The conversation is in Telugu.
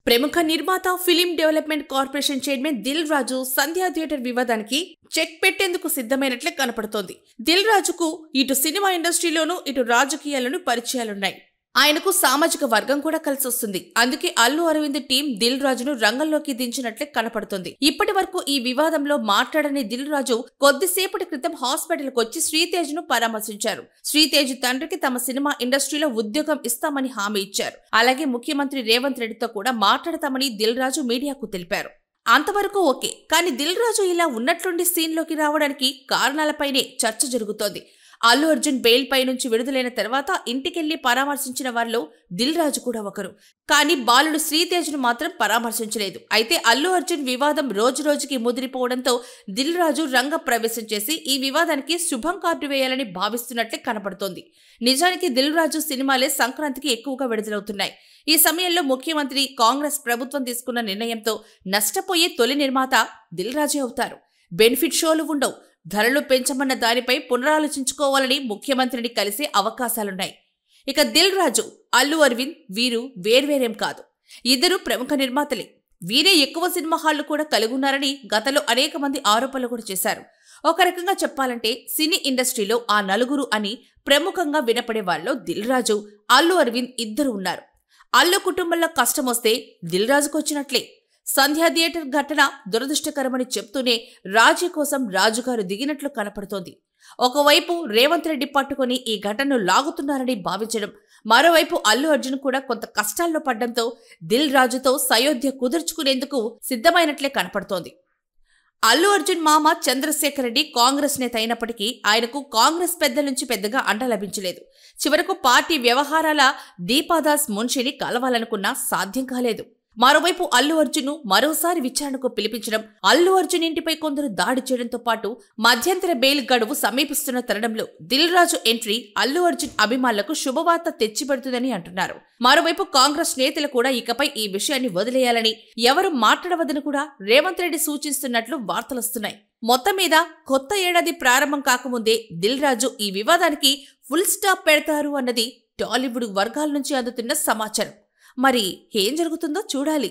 ప్రముఖ నిర్మాత film development corporation chairman Dil Raju Sandhya theatre వివాదానికి చెక్ పెట్టేందుకు సిద్ధమైనట్లే కనపడుతోంది. దిల్ రాజుకు ఇటు సినిమా ఇండస్ట్రీలోనూ ఇటు రాజకీయాలను పరిచయాలున్నాయి. ఆయనకు సామాజిక వర్గం కూడా కలిసొస్తుంది. అందుకే అల్లు అరవింద్ టీం దిల్ రాజును రంగంలోకి దించినట్లే కనపడుతుంది. ఇప్పటి వరకు ఈ వివాదంలో మాట్లాడని దిల్ రాజు కొద్దిసేపటి క్రితం హాస్పిటల్కు వచ్చి శ్రీతేజ్ ను పరామర్శించారు. శ్రీతేజ్ తండ్రికి తమ సినిమా ఇండస్ట్రీలో ఉద్యోగం ఇస్తామని హామీ ఇచ్చారు. అలాగే ముఖ్యమంత్రి రేవంత్ రెడ్డితో కూడా మాట్లాడతామని దిల్ రాజు మీడియాకు తెలిపారు. అంతవరకు ఓకే. కానీ దిల్ రాజు ఇలా ఉన్నట్లుండి సీన్లోకి రావడానికి కారణాలపైనే చర్చ జరుగుతోంది. అల్లు అర్జున్ బెయిల్ పై నుంచి విడుదలైన తర్వాత ఇంటికెళ్లి పరామర్శించిన వారిలో దిల్ రాజు కూడా ఒకరు. కానీ బాలుడు శ్రీతేజ్ ను మాత్రం పరామర్శించలేదు. అయితే అల్లు అర్జున్ వివాదం రోజురోజుకి ముదిరిపోవడంతో దిల్ రాజు రంగ ప్రవేశం చేసి ఈ వివాదానికి శుభం కార్డు వేయాలని భావిస్తున్నట్లే కనపడుతోంది. నిజానికి దిల్ రాజు సినిమాలే సంక్రాంతికి ఎక్కువగా విడుదలవుతున్నాయి. ఈ సమయంలో ముఖ్యమంత్రి కాంగ్రెస్ ప్రభుత్వం తీసుకున్న నిర్ణయంతో నష్టపోయే తొలి నిర్మాత దిల్ రాజే అవుతారు. బెనిఫిట్ షోలు ఉండవు. ధరలు పెంచమన్న దానిపై పునరాలోచించుకోవాలని ముఖ్యమంత్రిని కలిసే అవకాశాలున్నాయి. ఇక దిల్ రాజు, అల్లు అరవింద్ వీరు వేర్వేరేం కాదు. ఇద్దరు ప్రముఖ నిర్మాతలే. వీరే ఎక్కువ సినిమా హాళ్లు కూడా కలిగున్నారని గతంలో అనేక మంది ఆరోపణలు కూడా చేశారు. ఒక రకంగా చెప్పాలంటే సినీ ఇండస్ట్రీలో ఆ నలుగురు అని ప్రముఖంగా వినపడే వాళ్ళలో దిల్ రాజు, అల్లు అరవింద్ ఇద్దరు ఉన్నారు. అల్లు కుటుంబంలో కష్టమొస్తే దిల్ రాజుకు వచ్చినట్లే. సంధ్యా థియేటర్ ఘటన దురదృష్టకరమని చెప్తూనే రాజీ కోసం రాజుగారు దిగినట్లు కనపడుతోంది. ఒకవైపు రేవంత్ రెడ్డి పట్టుకుని ఈ ఘటనను లాగుతున్నారని భావించడం, మరోవైపు అల్లు అర్జున్ కూడా కొంత కష్టాల్లో పడ్డంతో దిల్ రాజుతో సయోధ్య కుదుర్చుకునేందుకు సిద్ధమైనట్లే కనపడుతోంది. అల్లు అర్జున్ మామ చంద్రశేఖర్ రెడ్డి కాంగ్రెస్ నేత అయినప్పటికీ ఆయనకు కాంగ్రెస్ పెద్దల నుంచి పెద్దగా అండ లభించలేదు. చివరకు పార్టీ వ్యవహారాల దీపాదాస్ మున్షిని కలవాలనుకున్నా సాధ్యం కాలేదు. మరోవైపు అల్లు అర్జున్ మరోసారి విచారణకు పిలిపించడం, అల్లు అర్జున్ ఇంటిపై కొందరు దాడి చేయడంతో పాటు మధ్యంతర బెయిల్ గడువు సమీపిస్తున్న తరుణంలో దిల్ రాజు ఎంట్రీ అల్లు అర్జున్ అభిమానులకు శుభవార్త తెచ్చిపెడుతుందని అంటున్నారు. మరోవైపు కాంగ్రెస్ నేతలు కూడా ఇకపై ఈ విషయాన్ని వదిలేయాలని, ఎవరు మాట్లాడవద్దని కూడా రేవంత్ రెడ్డి సూచిస్తున్నట్లు వార్తలొస్తున్నాయి. మొత్తం మీద కొత్త ఏడాది ప్రారంభం కాకముందే దిల్ రాజు ఈ వివాదానికి ఫుల్ స్టాప్ పెడతారు అన్నది టాలీవుడ్ వర్గాల నుంచి అందుతున్న సమాచారం. మరి ఏం జరుగుతుందో చూడాలి.